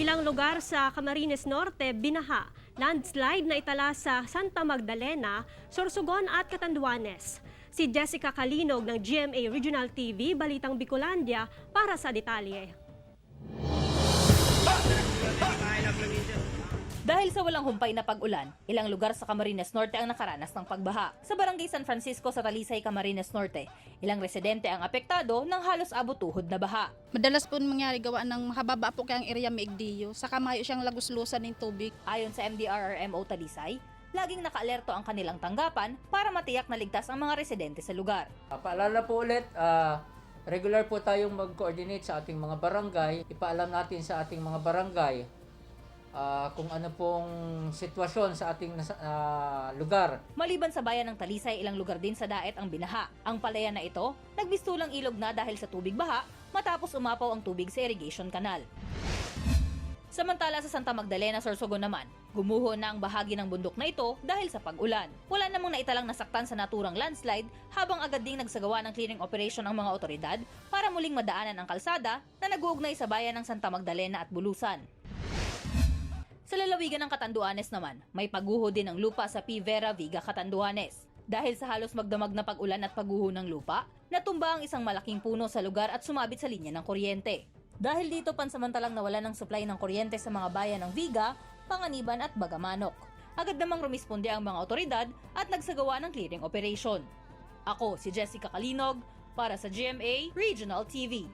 Ilang lugar sa Camarines Norte binaha, landslide na itala sa Santa Magdalena, Sorsogon at Catanduanes. Si Jessica Calinog ng GMA Regional TV, Balitang Bicolandia para sa detalye. Dahil sa walang humpay na pag-ulan, ilang lugar sa Camarines Norte ang nakaranas ng pagbaha. Sa Barangay San Francisco sa Talisay, Camarines Norte, ilang residente ang apektado ng halos abot-tuhod na baha. Madalas po mangyari gawa ng mahababa po kayang area maigdiyo, saka mayo siyang laguslusan ng tubig. Ayon sa MDRRMO Talisay, laging nakaalerto ang kanilang tanggapan para matiyak na ligtas ang mga residente sa lugar. Paalala po ulit, regular po tayong mag-coordinate sa ating mga barangay. Ipaalam natin sa ating mga barangay kung ano pong sitwasyon sa ating lugar. Maliban sa bayan ng Talisay, ilang lugar din sa Daet ang binaha. Ang palayan na ito, nagbistulang ilog na dahil sa tubig baha matapos umapaw ang tubig sa irrigation canal. Samantala sa Santa Magdalena, Sorsogon naman, gumuho na ang bahagi ng bundok na ito dahil sa pag-ulan. Wala namang naitalang nasaktan sa naturang landslide habang agad ding nagsagawa ng clearing operation ang mga otoridad para muling madaanan ang kalsada na nag-uugnay sa bayan ng Santa Magdalena at Bulusan. Sa lalawigan ng Catanduanes naman, may pagguho din ng lupa sa P. Vera Viga, Catanduanes. Dahil sa halos magdamag na pag-ulan at pagguho ng lupa, natumba ang isang malaking puno sa lugar at sumabit sa linya ng kuryente. Dahil dito pansamantalang nawalan ng supply ng kuryente sa mga bayan ng Viga, Panganiban at Bagamanok. Agad namang rumisponde ang mga otoridad at nagsagawa ng clearing operation. Ako si Jessica Calinog para sa GMA Regional TV.